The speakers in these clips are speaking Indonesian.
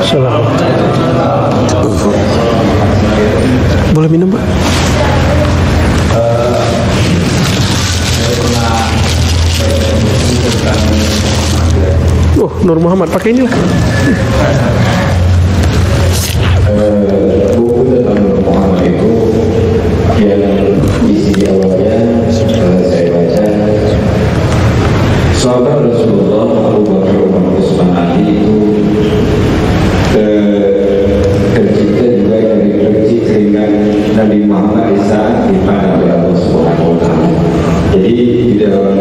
Salam. Boleh minum, Pak? Oh, Nur Muhammad, pakai inilah. Buku tentang Nur Muhammad itu yang isi di awalnya saya baca, sahabat Rasulullah Abu Bakar, Umar, Utsman, Ali itu tercipta juga dari rezeki keringan Nabi Muhammad di saat dipandang oleh Allah Subhanahu wa Ta'ala. Jadi di dalam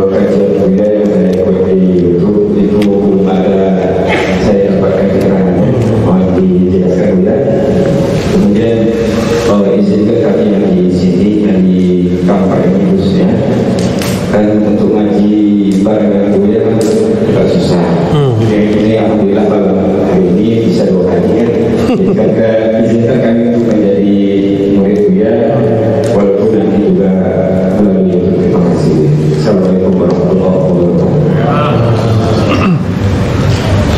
kajian kuliah yang saya ikuti di YouTube itu belum ada saya dapatkan keterangannya, mohon dijelaskan ya. Kemudian izinkan kami yang di sini yang di kampung ini khususnya kan untuk ngaji bareng dengan kuliah kan agak susah. Ini alhamdulillah hari ini bisa 2 hari kan. Izinkan kami untuk menjadi murid kuliah walaupun nanti juga melalui YouTube. Terima kasih. Assalamualaikum warahmatullahi wabarakatuh.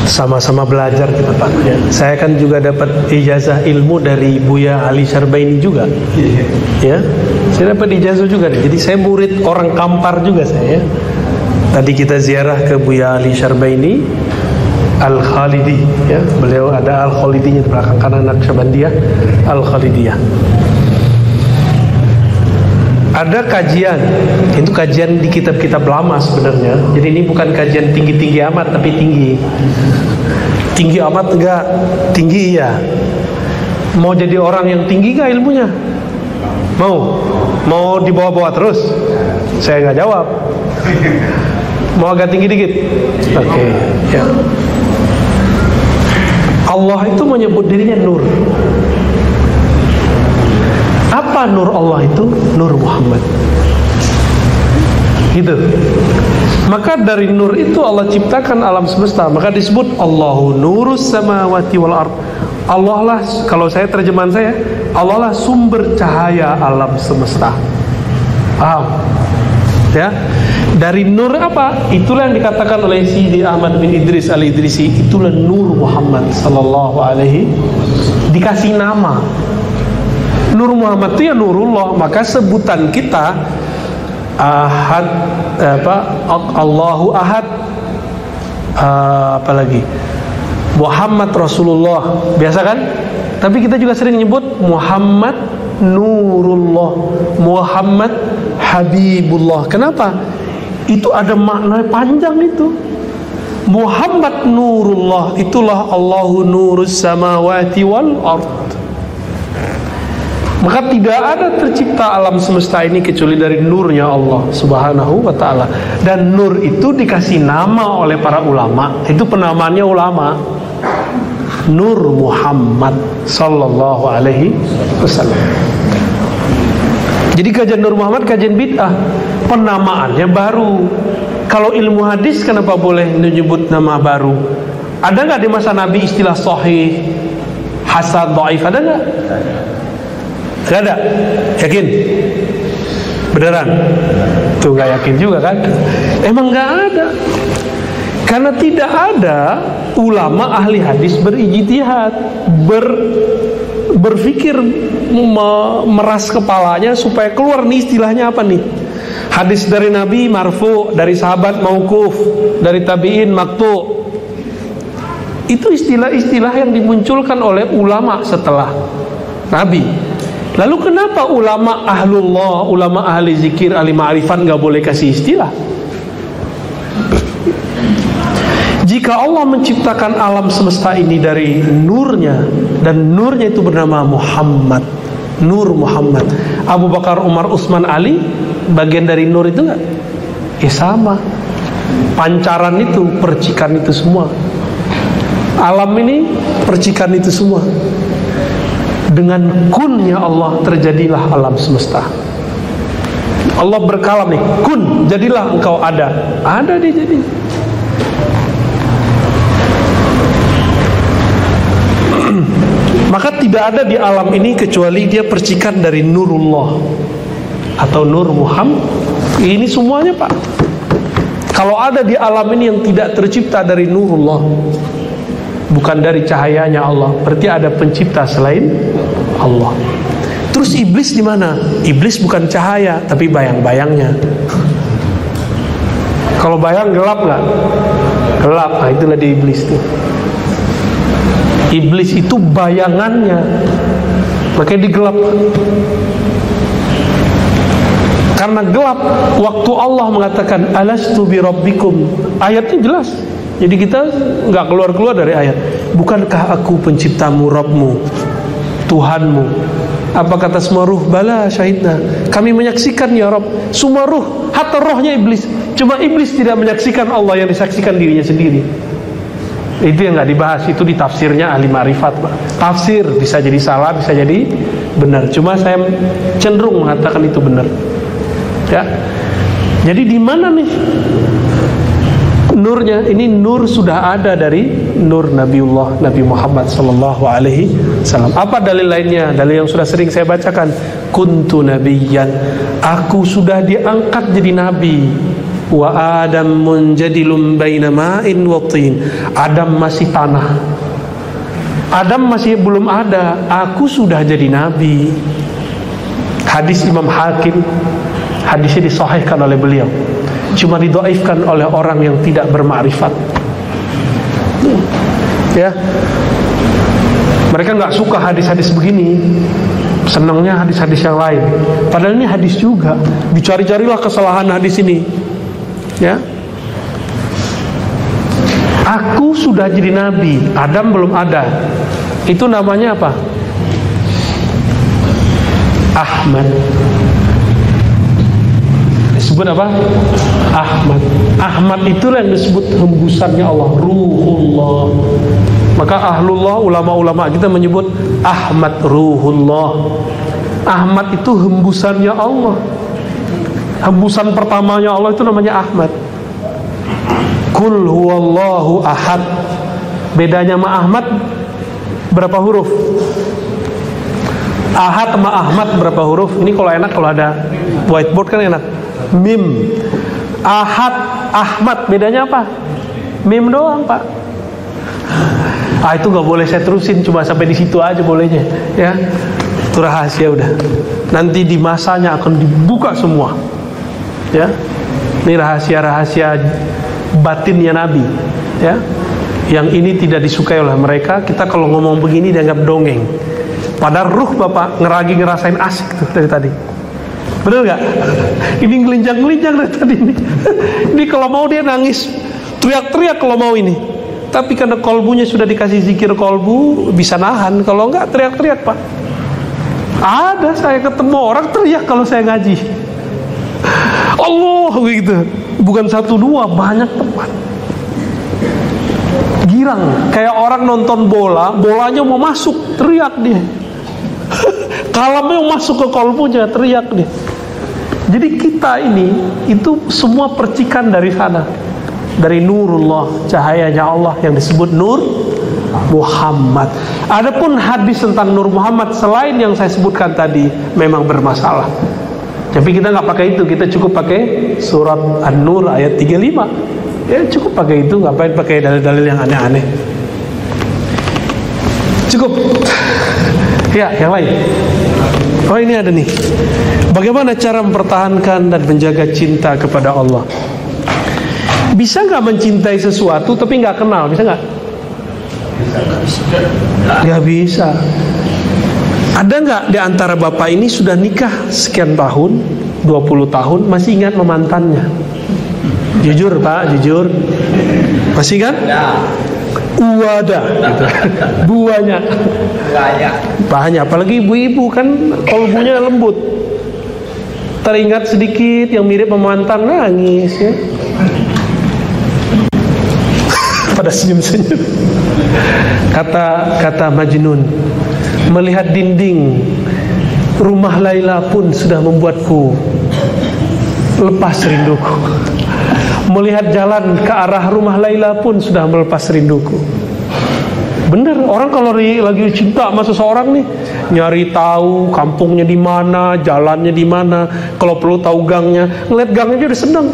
Sama-sama belajar kita, Pak. Saya kan juga dapat ijazah ilmu dari Buya Ali Syarbaini juga. Ya, saya dapat ijazah juga. Jadi saya murid orang Kampar juga saya. Tadi kita ziarah ke Buya Ali Syarbaini Al-Khalidi, ya. Beliau ada Al-Khalidinya di belakang kanan Naqsyabandiyah Al-Khalidiyah. Ada kajian, itu kajian di kitab-kitab lama sebenarnya. Jadi ini bukan kajian tinggi-tinggi amat, tapi tinggi. Tinggi amat enggak, tinggi iya. Mau jadi orang yang tinggi enggak ilmunya? Mau dibawa-bawa terus? Saya enggak jawab. Mau agak tinggi dikit? Oke, ya. Allah itu menyebut dirinya Nur. Apa nur Allah itu? Nur Muhammad. Gitu. Maka dari nur itu Allah ciptakan alam semesta. Maka disebut Allahu nurus samawati wal ard. Allah lah, kalau saya terjemahan saya, Allah lah sumber cahaya alam semesta. Paham? Ya. Dari nur apa? Itulah yang dikatakan oleh Sidi Ahmad bin Idris Al-Idrisi. Itulah Nur Muhammad sallallahu alaihi. Dikasih nama. Nur Muhammad itu ya Nurullah. Maka sebutan kita Ahad, Allahu Ahad, apalagi Muhammad Rasulullah, biasa kan? Tapi kita juga sering nyebut Muhammad Nurullah, Muhammad Habibullah. Kenapa? Itu ada makna panjang itu. Muhammad Nurullah, itulah Allahu nurus samawati wal ard. Maka tidak ada tercipta alam semesta ini kecuali dari nurnya Allah Subhanahu wa ta'ala. Dan nur itu dikasih nama oleh para ulama. Itu penamaannya ulama. Nur Muhammad sallallahu alaihi wasallam. Jadi kajian Nur Muhammad kajian bid'ah. Penamaannya baru. Kalau ilmu hadis kenapa boleh menyebut nama baru? Ada nggak di masa Nabi istilah sahih, hasan, dhaif? Ada nggak? Gak ada? Yakin? Beneran? Tuh gak yakin juga kan? Emang gak ada. Karena tidak ada ulama ahli hadis berijtihad, berpikir, meras kepalanya supaya keluar nih istilahnya apa nih. Hadis dari Nabi marfu, dari sahabat mauquf, dari tabi'in maqtu. Itu istilah-istilah yang dimunculkan oleh ulama setelah Nabi. Lalu kenapa ulama ahlullah, ulama ahli zikir, ahli ma'rifat gak boleh kasih istilah? Jika Allah menciptakan alam semesta ini dari nurnya, dan nurnya itu bernama Muhammad, Nur Muhammad. Abu Bakar, Umar, Utsman, Ali bagian dari nur itu gak? Ya sama. Pancaran itu, percikan itu semua. Alam ini percikan itu semua. Dengan kunnya Allah terjadilah alam semesta. Allah berkalam nih, kun, jadilah engkau ada. Ada dia jadi. Maka tidak ada di alam ini kecuali dia percikan dari Nurullah atau Nur Muhammad. Ini semuanya, Pak. Kalau ada di alam ini yang tidak tercipta dari Nurullah, bukan dari cahayanya Allah. Berarti ada pencipta selain Allah. Terus iblis di mana? Iblis bukan cahaya, tapi bayang-bayangnya. Kalau bayang gelap nggak? Gelap. Nah, itulah di iblis tuh. Iblis itu bayangannya, makanya digelap. Karena gelap, waktu Allah mengatakan alastu bi rabbikum, ayatnya jelas. Jadi kita nggak keluar dari ayat. Bukankah aku penciptamu, Rabbmu, Tuhanmu? Apa kata semua ruh? Bala syahidna, kami menyaksikan ya Rabb. Semua ruh, hatta rohnya iblis. Cuma iblis tidak menyaksikan Allah yang disaksikan dirinya sendiri. Itu yang nggak dibahas, itu di tafsirnya ahli ma'rifat, Pak. Tafsir bisa jadi salah, bisa jadi benar. Cuma saya cenderung mengatakan itu benar. Ya. Jadi di mana nih nurnya? Ini nur sudah ada dari nur Nabiullah Nabi Muhammad sallallahu alaihi wasallam. Apa dalil lainnya? Dalil yang sudah sering saya bacakan. Kuntu nabiyyan, aku sudah diangkat jadi nabi. Wa Adam munjadilum baina ma'in wa tin. Adam masih tanah. Adam masih belum ada, aku sudah jadi nabi. Hadis Imam Hakim, hadisnya disahihkan oleh beliau, cuma didhaifkan oleh orang yang tidak bermakrifat. Ya, mereka nggak suka hadis-hadis begini, senangnya hadis-hadis yang lain. Padahal ini hadis juga. Dicari-carilah kesalahan hadis ini. Ya, aku sudah jadi nabi, Adam belum ada. Itu namanya apa? Ahmad. Disebut apa? Ahmad. Ahmad itulah yang disebut hembusannya Allah, Ruhullah. Maka ahlullah, ulama-ulama kita menyebut Ahmad Ruhullah. Ahmad itu hembusannya Allah. Hembusan pertamanya Allah itu namanya Ahmad. Kul huwallahu ahad. Bedanya sama Ahmad berapa huruf? Ahad sama Ahmad berapa huruf? Ini kalau enak, kalau ada whiteboard kan enak. Mim. Ahad, Ahmad, bedanya apa? Mim doang, Pak. Itu gak boleh saya terusin, cuma sampai di situ aja bolehnya, ya. Itu rahasia udah. Nanti di masanya akan dibuka semua. Ya. Ini rahasia-rahasia batinnya Nabi, ya. Yang ini tidak disukai oleh mereka. Kita kalau ngomong begini dianggap dongeng. Padahal ruh Bapak ngerasain asik tuh dari tadi. Bener gak? Ini ngelinjang-ngelinjang dari tadi ini. Ini kalau mau dia nangis, teriak-teriak kalau mau ini. Tapi karena kolbunya sudah dikasih zikir kolbu, bisa nahan. Kalau enggak teriak-teriak, Pak. Ada saya ketemu orang teriak kalau saya ngaji. Allah gitu. Bukan satu dua, banyak tempat. Girang, kayak orang nonton bola, bolanya mau masuk, teriak dia. Kalamnya mau masuk ke kolbunya, teriak dia. Jadi kita ini itu semua percikan dari sana, dari nurullah, cahayanya Allah yang disebut Nur Muhammad. Adapun hadis tentang Nur Muhammad selain yang saya sebutkan tadi memang bermasalah. Tapi kita nggak pakai itu, kita cukup pakai surat An-Nur ayat 35. Ya cukup pakai itu, ngapain pakai dalil-dalil yang aneh-aneh. Cukup. Ya, yang lain. Oh ini ada nih. Bagaimana cara mempertahankan dan menjaga cinta kepada Allah? Bisa nggak mencintai sesuatu tapi nggak kenal? Bisa nggak? Nggak bisa. Ada nggak di antara bapak ini sudah nikah sekian tahun, 20 tahun, masih ingat mantannya? Jujur Pak, jujur. Masih ingat? Uada gitu. Banyak. Banyak, apalagi ibu-ibu kan kolbunya lembut. Teringat sedikit yang mirip mantan, nangis ya. Pada senyum-senyum. Kata Majnun, melihat dinding rumah Laila pun sudah membuatku lepas rinduku. Melihat jalan ke arah rumah Laila pun sudah melepas rinduku. Bener, orang kalau lagi cinta sama seseorang nih, nyari tahu kampungnya di mana, jalannya di mana, kalau perlu tahu gangnya, ngeliat gangnya aja udah seneng.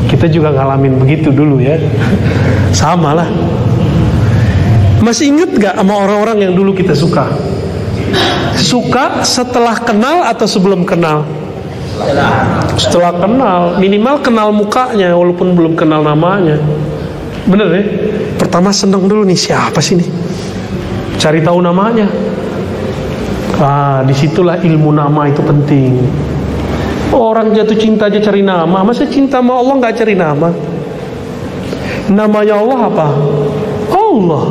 Kita juga ngalamin begitu dulu ya. Sama lah. Masih inget gak sama orang-orang yang dulu kita suka? Suka setelah kenal atau sebelum kenal? Setelah kenal. Minimal kenal mukanya walaupun belum kenal namanya. Bener ya? Pertama seneng dulu nih, siapa sih nih? Cari tahu namanya. Disitulah ilmu nama itu penting. Orang jatuh cinta aja cari nama. Masa cinta sama Allah gak cari nama? Namanya Allah apa? Allah.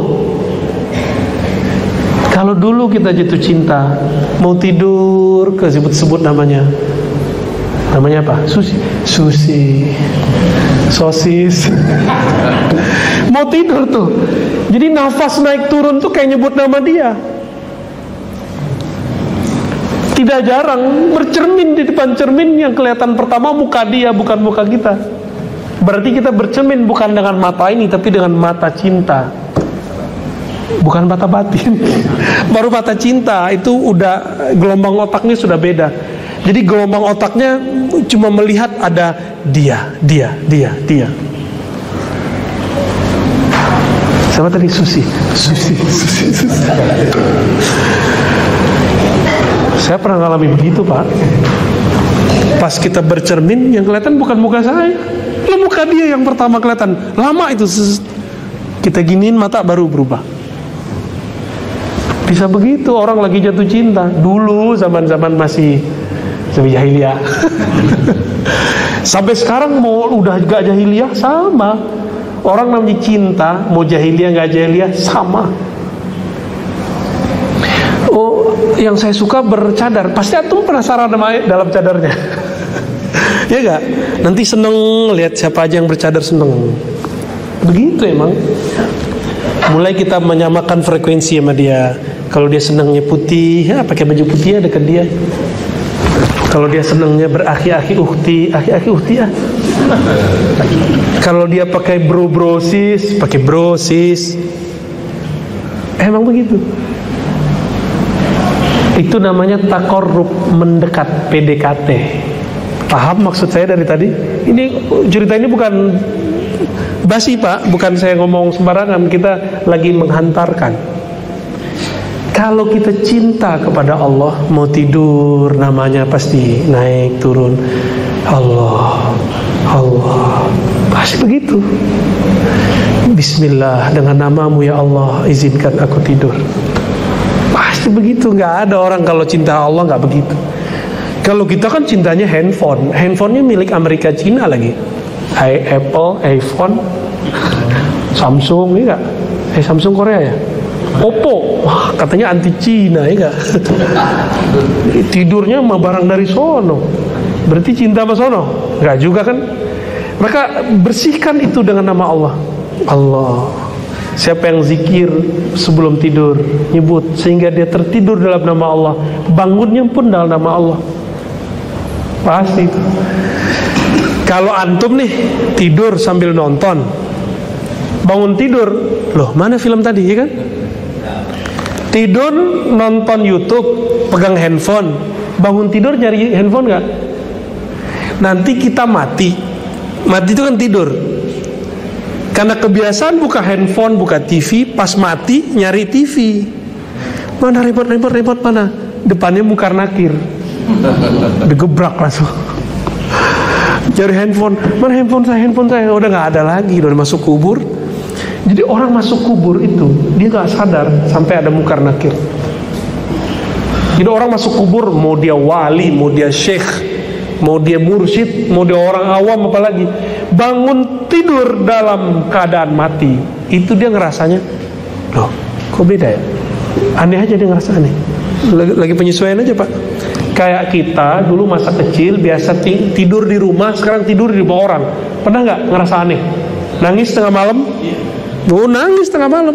Kalau dulu kita jatuh cinta, mau tidur kesebut-sebut namanya. Namanya apa? Susi, sosis. Mau tidur tuh. Jadi nafas naik turun tuh kayak nyebut nama dia. Tidak jarang bercermin di depan cermin, yang kelihatan pertama muka dia, bukan muka kita. Berarti kita bercermin bukan dengan mata ini, tapi dengan mata cinta, bukan mata batin. Baru mata cinta itu udah gelombang otaknya sudah beda. Jadi gelombang otaknya cuma melihat ada dia. Sama tadi Susi. Saya pernah ngalami begitu, Pak. Pas kita bercermin, yang kelihatan bukan muka saya, muka dia yang pertama kelihatan. Lama itu kita giniin mata baru berubah. Bisa begitu orang lagi jatuh cinta. Dulu zaman-zaman masih jahiliyah. Sampai sekarang mau udah gak jahiliyah sama. Orang namanya cinta, mau jahiliyah gak jahiliyah sama. Oh, yang saya suka bercadar. Pasti antum penasaran dalam cadarnya. Ya gak? Nanti seneng lihat siapa aja yang bercadar, seneng. Begitu emang. Mulai kita menyamakan frekuensi sama dia. Kalau dia senangnya putih, ya pakai baju putih ya dekat dia. Kalau dia senangnya berakhi-akhi uhti ya. Kalau dia pakai bro-brosis, pakai brosis. Emang begitu. Itu namanya takorrub, mendekat, PDKT. Paham maksud saya dari tadi? Ini cerita ini bukan basi, Pak, bukan saya ngomong sembarangan. Kita lagi menghantarkan. Kalau kita cinta kepada Allah, mau tidur namanya pasti naik turun. Allah, pasti begitu. Bismillah, dengan namamu ya Allah, izinkan aku tidur. Pasti begitu. Nggak ada orang kalau cinta Allah nggak begitu. Kalau kita kan cintanya handphone. Handphonenya milik Amerika Cina lagi. Apple, iPhone, Samsung, ya nggak? Samsung Korea ya. Oppo, wah katanya anti Cina, ya nggak? Tidurnya mah barang dari sono. Berarti cinta sama sono? Nggak juga kan? Maka bersihkan itu dengan nama Allah. Allah. Siapa yang zikir sebelum tidur, nyebut sehingga dia tertidur dalam nama Allah, bangunnya pun dalam nama Allah. Pasti itu. Kalau antum nih tidur sambil nonton, bangun tidur, loh mana film tadi, ya kan? Tidur nonton YouTube, pegang handphone, bangun tidur nyari handphone nggak? Nanti kita mati itu kan tidur. Karena kebiasaan buka handphone, buka TV, pas mati nyari TV. Mana remote mana? Depannya Munkar Nakir. Digebrak langsung. Cari handphone, mana handphone saya? Udah nggak ada lagi, udah masuk kubur. Jadi orang masuk kubur itu dia nggak sadar sampai ada Munkar Nakir. Jadi orang masuk kubur, mau dia wali, mau dia syekh, mau dia mursyid, mau dia orang awam apalagi, bangun tidur dalam keadaan mati, itu dia ngerasanya, loh kok beda ya? Aneh aja dia ngerasa aneh. Lagi penyesuaian aja, Pak. Kayak kita dulu masa kecil biasa tidur di rumah, sekarang tidur di rumah orang. Pernah nggak ngerasa aneh? Nangis tengah malam? Oh, nangis tengah malam.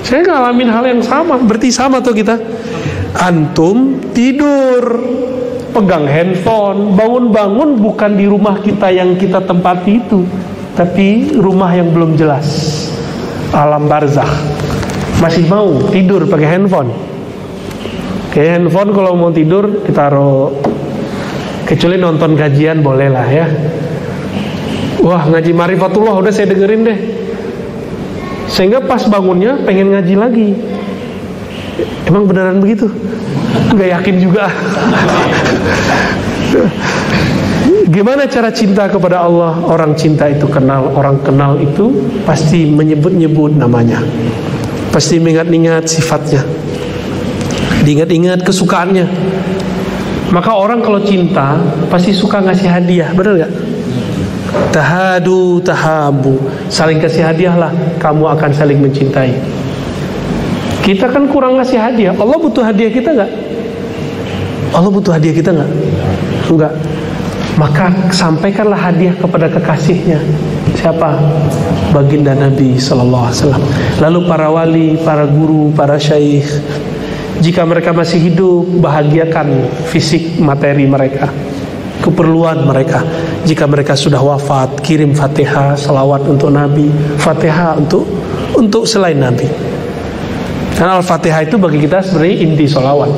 Saya ngalamin hal yang sama. Berarti sama tuh kita. Antum tidur, pegang handphone, bangun-bangun bukan di rumah kita yang kita tempati itu, tapi rumah yang belum jelas, alam barzakh. Masih mau tidur pakai handphone? Kayak handphone kalau mau tidur ditaruh, kecuali nonton kajian boleh lah ya. Wah, ngaji Marifatullah udah saya dengerin deh. Sehingga pas bangunnya pengen ngaji lagi. Emang beneran begitu? Nggak yakin juga. Gimana cara cinta kepada Allah? Orang cinta itu kenal, orang kenal itu pasti menyebut-nyebut namanya, pasti mengingat-ingat sifatnya, diingat-ingat kesukaannya. Maka orang kalau cinta pasti suka ngasih hadiah, benar gak? Tahadu tahabu, saling kasih hadiah lah, kamu akan saling mencintai. Kita kan kurang ngasih hadiah. Allah butuh hadiah kita gak? Allah butuh hadiah kita gak? Enggak. Maka sampaikanlah hadiah kepada kekasihnya. Siapa? Baginda Nabi Sallallahu Alaihi Wasallam. Lalu para wali, para guru, para syaikh, jika mereka masih hidup, bahagiakan fisik materi mereka, keperluan mereka. Jika mereka sudah wafat, kirim Fatihah, salawat untuk Nabi, Fatihah untuk selain Nabi. Karena Al-Fatihah itu bagi kita sebenarnya inti salawat.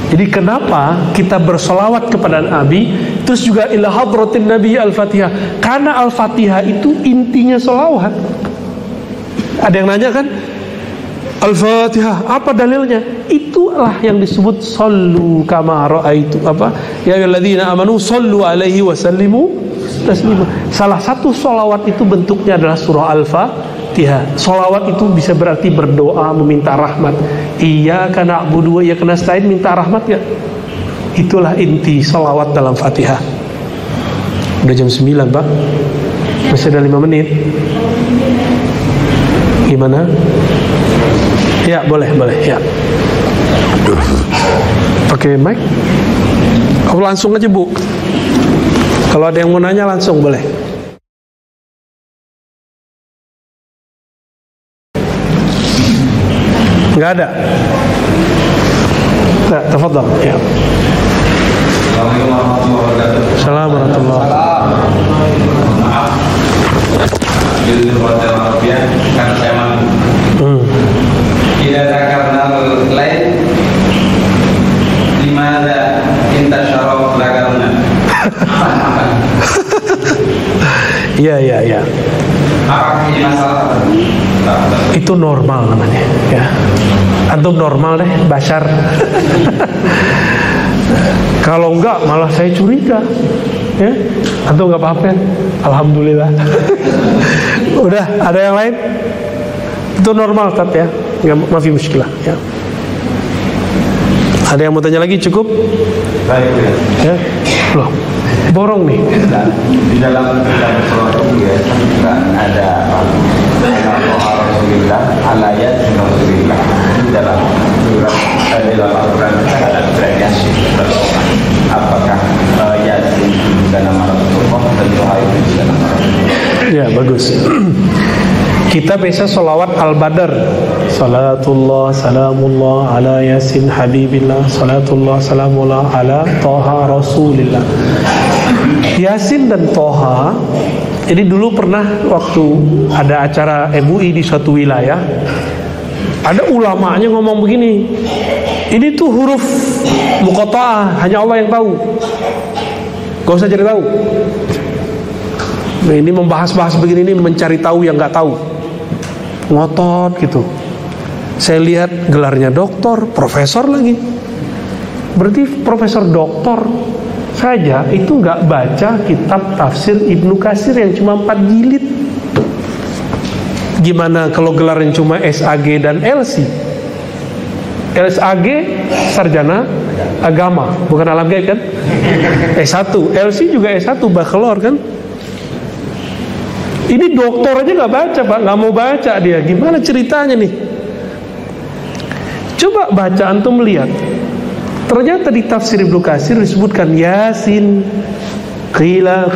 Jadi kenapa kita bersolawat kepada Nabi, terus juga ila hadratin Nabi Al-Fatihah? Karena Al-Fatihah itu intinya solawat. Ada yang nanya kan, Al-Fatihah apa dalilnya? Itulah yang disebut sallu kama ra'aitu, apa? Ya ayyuhalladzina amanu sallu alaihi wa sallimu taslima. Salah satu solawat itu bentuknya adalah surah Al-Fatihah. Solawat itu bisa berarti berdoa, meminta rahmat. Iyyaka na'budu wa iyyaka nasta'in, minta rahmat ya. Itulah inti solawat dalam Fatihah. Udah jam 9 Pak, masih ada 5 menit. Gimana? Ya boleh ya. Pakai mic? Oh, langsung aja Bu. Kalau ada yang mau nanya langsung boleh. Nggak ada? Nggak, tafadhal. Ya. Assalamualaikum warahmatullahi wabarakatuh. Assalamualaikum warahmatullahi wabarakatuh. Maaf. Judul hotel Arabia kan saya mampu. Tidak ada karena lain. Dimana inta syaraf lagarna. Iya. Apakah ini masalah? Itu normal namanya ya. Antum normal deh, bashar. Kalau enggak malah saya curiga ya. Antum enggak apa-apa kan? Alhamdulillah. Udah, ada yang lain? Itu normal Tat ya. Enggak mafi muskilah ya. Ada yang mau tanya lagi? Cukup? Baik ya. Loh, borong nih. Di dalam sholat ya juga ada Rasulullah alayat Rasulullah di dalam Al-Quran ada Yasin. Apakah Yasin juga nama Rasulullah dan doa itu juga nama Rasulullah? Ya bagus. Kita biasa sholawat Al-Badr, salatullah salamullah ala Yasin Habibillah, salatullah salamullah ala Toha Rasulillah. Yasin dan Toha. Jadi dulu pernah waktu ada acara MUI di suatu wilayah, ada ulamanya ngomong begini, ini tuh huruf muqatta'ah, hanya Allah yang tahu, gak usah cari tahu. Nah, ini membahas-bahas begini, ini mencari tahu yang gak tahu, ngotot gitu. Saya lihat gelarnya doktor, profesor lagi. Berarti profesor doktor saja itu nggak baca kitab tafsir Ibnu Katsir yang cuma 4 jilid. Gimana kalau gelarnya cuma SAG dan LC? SAG sarjana agama, bukan alam gaib kan? S1, LC juga S1 bachelor kan? Ini doktor aja nggak baca Pak, nggak mau baca dia. Gimana ceritanya nih? Coba baca antum lihat. Ternyata di tafsir Ibnu Katsir disebutkan Yasin, qila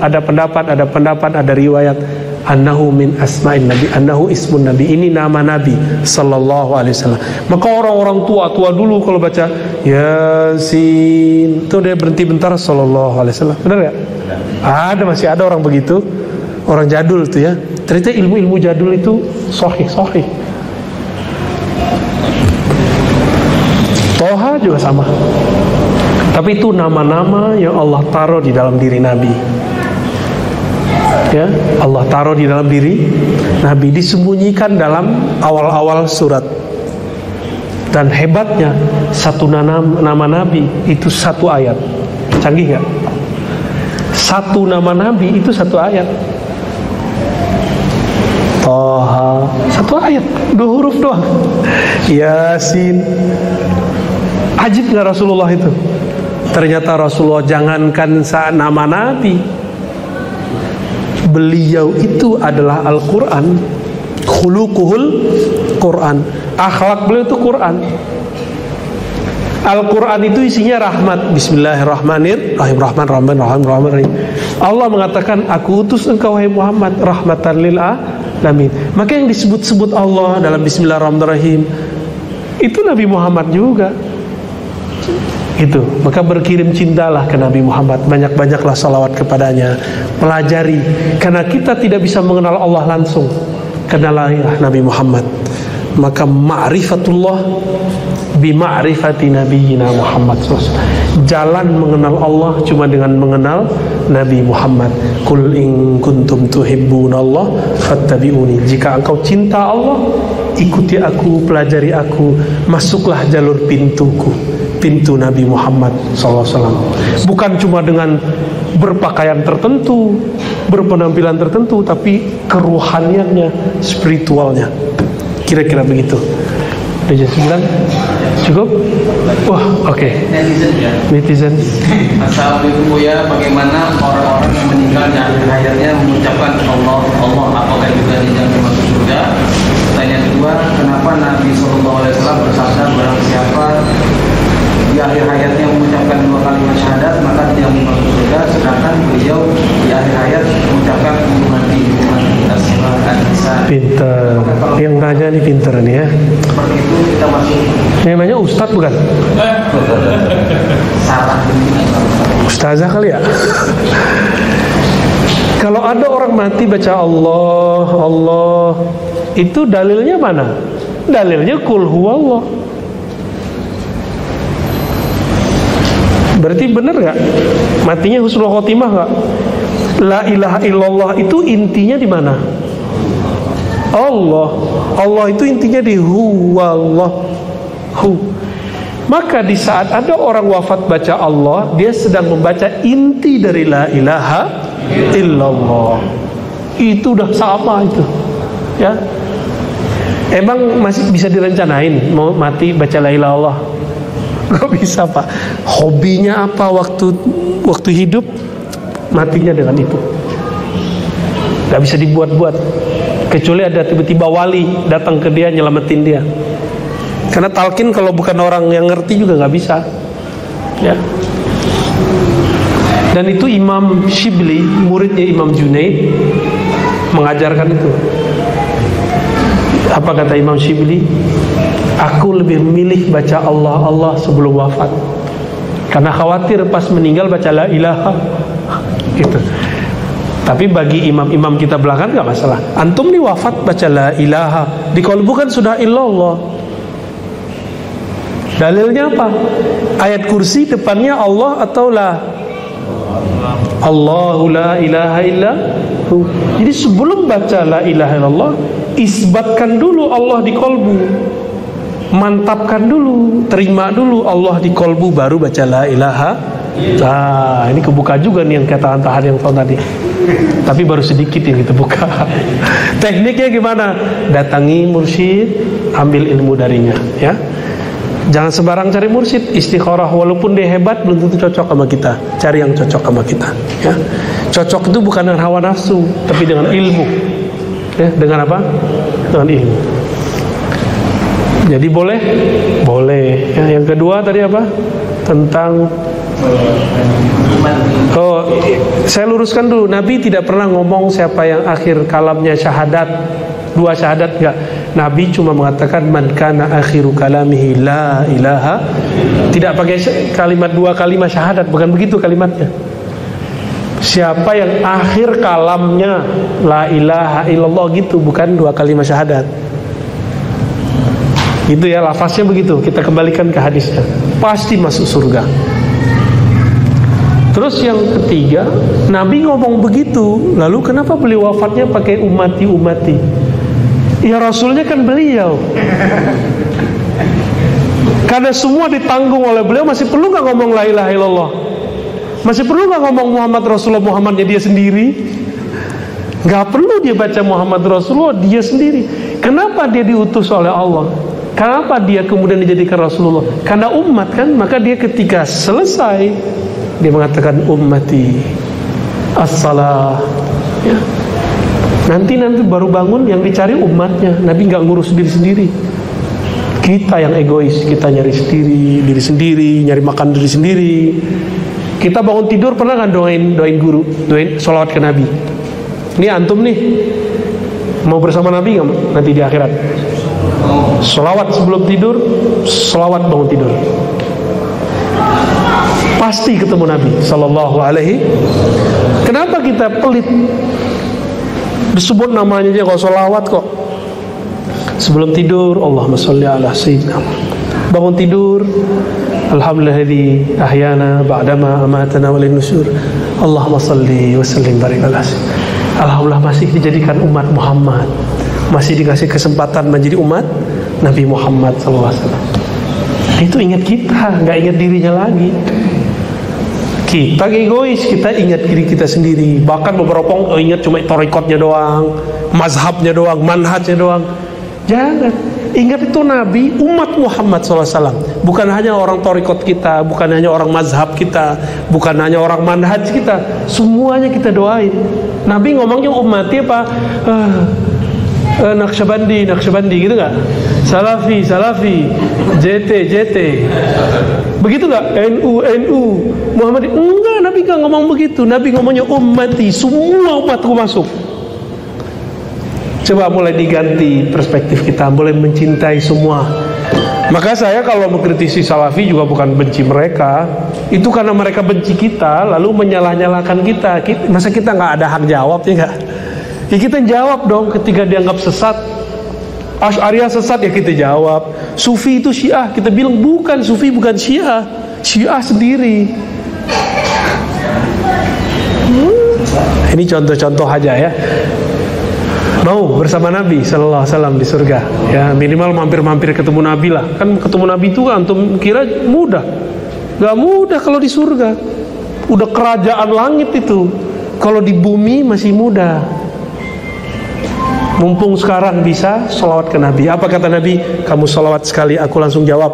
ada pendapat, ada riwayat annahu min asma'in nabi, annahu ismun nabi, ini nama Nabi sallallahu alaihi wasallam. Maka orang-orang tua dulu kalau baca Yasin, itu dia berhenti bentar sallallahu alaihi wasallam. Benar ya? Masih ada orang begitu. Orang jadul itu ya. Ternyata ilmu-ilmu jadul itu sahih. Toha juga sama. Tapi itu nama-nama yang Allah taruh di dalam diri Nabi. Ya, Allah taruh di dalam diri Nabi, disembunyikan dalam awal-awal surat. Dan hebatnya satu nama Nabi itu satu ayat. Canggih gak? Satu nama Nabi itu satu ayat. Toha, satu ayat, 2 huruf doang. Yasin. Ajib gak Rasulullah itu? Ternyata Rasulullah jangankan nama Nabi, beliau itu adalah Al-Quran. Khuluquhul Quran. Akhlak beliau itu Quran. Al-Quran itu isinya rahmat. Bismillahirrahmanirrahim. Rahim. Allah mengatakan, aku utus engkau wahai Muhammad rahmatan lil alamin. Maka yang disebut-sebut Allah dalam Bismillahirrahmanirrahim itu Nabi Muhammad juga. Itu, maka berkirim cintalah ke Nabi Muhammad, banyak-banyaklah salawat kepadanya, pelajari, karena kita tidak bisa mengenal Allah langsung, kenalilah Nabi Muhammad. Maka ma'rifatullah bima'rifati nabiyina Muhammad SAW. Jalan mengenal Allah cuma dengan mengenal Nabi Muhammad. Qul in kuntum tuhibbunallah fattabi'uni. Jika engkau cinta Allah, ikuti aku, pelajari aku, masuklah jalur pintuku, pintu Nabi Muhammad SAW. Bukan cuma dengan berpakaian tertentu, berpenampilan tertentu, tapi keruhaniannya, spiritualnya. Kira-kira begitu. Udah jam 9? Cukup? Wah, oke. Netizen. Assalamualaikum Buya, bagaimana orang-orang yang meninggal di akhir hayatnya mengucapkan Allah, apakah juga dijamin masuk surga? Pertanyaan kedua, kenapa Nabi SAW bersabda barang siapa di akhir hayatnya mengucapkan 2 kalimat syahadat maka dia masuk surga, sedangkan beliau di akhir hayat mengucapkan ummati pinter. Yang nanya nih pinter nih ya. Seperti itu kita masuk. Yang nanya Ustadz bukan? Salah. Ustazah kali ya. Kalau ada orang mati baca Allah, itu dalilnya mana? Dalilnya qul huwallah. Berarti benar gak? Matinya husnul khotimah gak? La ilaha illallah itu intinya di mana? Allah itu intinya di huwallah. Maka di saat ada orang wafat baca Allah, dia sedang membaca inti dari la ilaha illallah. Itu udah sama itu. Ya. Emang masih bisa direncanain mau mati baca la ilaha illallah? Gak bisa, Pak. Hobinya apa waktu hidup? Matinya dengan itu. Gak bisa dibuat-buat. Kecuali ada tiba-tiba wali datang ke dia nyelamatin dia. Karena talqin kalau bukan orang yang ngerti juga gak bisa. Ya. Dan itu Imam Shibli, muridnya Imam Junaid, mengajarkan itu. Apa kata Imam Shibli? Aku lebih memilih baca Allah sebelum wafat, karena khawatir pas meninggal baca la ilaha gitu. Tapi bagi imam-imam kita belakang gak masalah. Antum nih wafat baca la ilaha, di qalbu kan sudah illallah. Dalilnya apa? Ayat kursi depannya Allah atau la? Allahu la ilaha illa hu. Jadi sebelum baca la ilaha illallah, isbatkan dulu Allah di qalbu. Mantapkan dulu, terima dulu Allah di qalbu, baru baca la ilaha. Nah, ini kebuka juga nih yang kata tahan yang tahun tadi. Tapi baru sedikit yang kita buka. Tekniknya gimana? Datangi mursyid, ambil ilmu darinya, ya. Jangan sembarang cari mursyid, istikharah, walaupun dia hebat belum tentu cocok sama kita. Cari yang cocok sama kita, ya. Cocok itu bukan dengan hawa nafsu, tapi dengan ilmu. Ya, dengan apa? Dengan ilmu. Jadi boleh. Ya, yang kedua tadi apa? Tentang saya luruskan dulu. Nabi tidak pernah ngomong siapa yang akhir kalamnya syahadat, 2 syahadat, enggak. Nabi cuma mengatakan man kana akhiru kalamihi la ilaha. Tidak pakai kalimat 2 kalimat syahadat, bukan begitu kalimatnya. Siapa yang akhir kalamnya la ilaha illallah gitu, bukan 2 kalimat syahadat. Itu ya, lafaznya begitu. Kita kembalikan ke hadisnya. Pasti masuk surga. Terus yang ketiga, Nabi ngomong begitu, lalu kenapa beliau wafatnya pakai ummati? Ya Rasulnya kan beliau. Karena semua ditanggung oleh beliau, masih perlu gak ngomong la ilaha illallah? Masih perlu gak ngomong Muhammad Rasulullah, Muhammadnya dia sendiri? Gak perlu dia baca Muhammad Rasulullah, dia sendiri. Kenapa dia diutus oleh Allah? Kenapa dia kemudian dijadikan Rasulullah? Karena umat kan, maka dia ketika selesai dia mengatakan ummati as-salah, ya. Nanti baru bangun yang dicari umatnya. Nabi nggak ngurus diri sendiri. Kita yang egois, kita nyari diri sendiri, nyari makan diri sendiri. Kita bangun tidur pernah kan doain guru, doain sholawat ke Nabi. Ini antum nih mau bersama Nabi nggak nanti di akhirat? Sholawat sebelum tidur, sholawat bangun tidur. Pasti ketemu Nabi Sallallahu Alaihi. Kenapa kita pelit? Disebut namanya aja kok sholawat kok. Sebelum tidur, Allahumma sholli ala sayyidina. Bangun tidur, alhamdulilladzi ahyana ba'dama amatana wa ilaihin nusyur. Allahumma sholli wa sallim barik ala sayyidina. Alhamdulillah masih dijadikan umat Muhammad, masih dikasih kesempatan menjadi umat Nabi Muhammad sallallahu alaihi wasallam. Itu ingat kita, nggak ingat dirinya lagi. Kita egois, kita ingat diri kita sendiri. Bahkan beberapa orang ingat cuma torikotnya doang, mazhabnya doang, manhajnya doang. Jangan, ingat itu Nabi, umat Muhammad SAW. Bukan hanya orang torikot kita, bukan hanya orang mazhab kita, bukan hanya orang manhaj kita. Semuanya kita doain. Nabi ngomongnya umatnya apa? Naqsyabandi gitu gak? Salafi, JT begitu gak? NU Muhammad. Enggak, Nabi gak ngomong begitu. Nabi ngomongnya ummati, semua umatku masuk. Coba mulai diganti perspektif kita, mulai mencintai semua. Maka saya kalau mengkritisi Salafi juga bukan benci mereka. Itu karena mereka benci kita, lalu menyalah-nyalahkan kita. Masa kita gak ada hak jawab, ya gak? Ya kita jawab dong ketika dianggap sesat. Asy'ariyah sesat, ya kita jawab. Sufi itu Syiah, kita bilang bukan, Sufi bukan Syiah. Syiah sendiri. Ini contoh-contoh aja ya. Mau bersama Nabi Sallallahu Alaihi Wasallam di surga, ya minimal mampir-mampir ketemu Nabi lah. Kan ketemu Nabi itu antum kira mudah? Gak mudah kalau di surga. Udah kerajaan langit itu. Kalau di bumi masih mudah. Mumpung sekarang bisa sholawat ke Nabi. Apa kata Nabi? Kamu sholawat sekali, aku langsung jawab.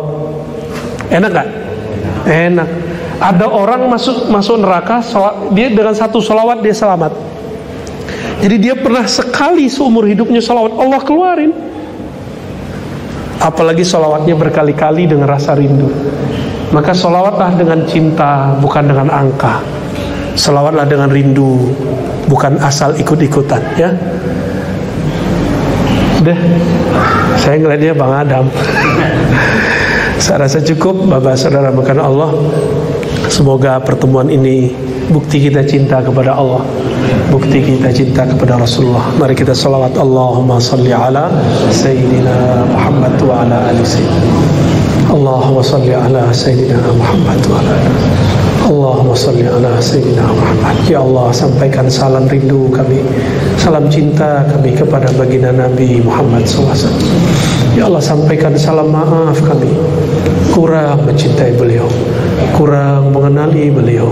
Enak gak? Enak. Ada orang masuk neraka, dia dengan satu sholawat dia selamat. Jadi dia pernah sekali seumur hidupnya sholawat, Allah keluarin. Apalagi sholawatnya berkali-kali dengan rasa rindu. Maka sholawatlah dengan cinta, bukan dengan angka. Sholawatlah dengan rindu, bukan asal ikut-ikutan, ya. Udah, saya ngeliatnya Bang Adam. Saya rasa cukup, Bapak Saudara makan Allah. Semoga pertemuan ini bukti kita cinta kepada Allah, bukti kita cinta kepada Rasulullah. Mari kita salawat, Allahumma salli ala Sayyidina Muhammad wa ala ali Sayyidina. Allahumma salli ala Sayyidina Muhammad wa ala ali. Allahumma salli ala Sayyidina Muhammad. Ya Allah, sampaikan salam rindu kami, salam cinta kami kepada baginda Nabi Muhammad SAW. Ya Allah, sampaikan salam maaf kami kurang mencintai beliau, kurang mengenali beliau.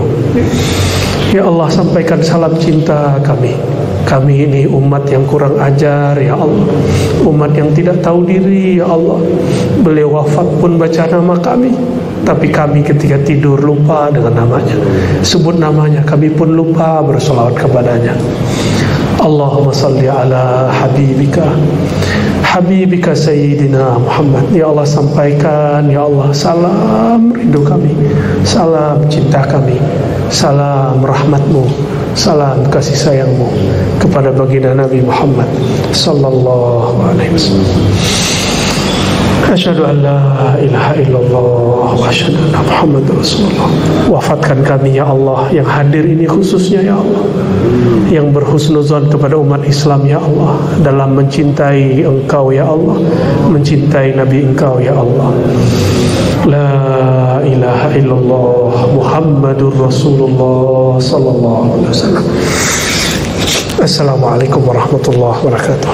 Ya Allah, sampaikan salam cinta kami. Kami ini umat yang kurang ajar, ya Allah. Umat yang tidak tahu diri, ya Allah. Beliau wafat pun baca nama kami, tapi kami ketika tidur lupa dengan namanya. Sebut namanya, kami pun lupa bersolawat kepadanya. Allahumma salli ala Habibika Sayyidina Muhammad. Ya Allah, sampaikan, ya Allah, salam rindu kami, salam cinta kami, salam rahmatmu, salam kasih sayangmu kepada baginda Nabi Muhammad Sallallahu Alaihi Wasallam. Asyhadu an la ilaha illallah wa asyhadu anna Muhammadar Rasulullah. Wafatkan kami ya Allah, yang hadir ini khususnya ya Allah, yang berhusnuzon kepada umat Islam ya Allah, dalam mencintai Engkau ya Allah, mencintai Nabi Engkau ya Allah. La ilaha illallah Muhammadur Rasulullah sallallahu alaihi wasallam. Assalamualaikum warahmatullahi wabarakatuh.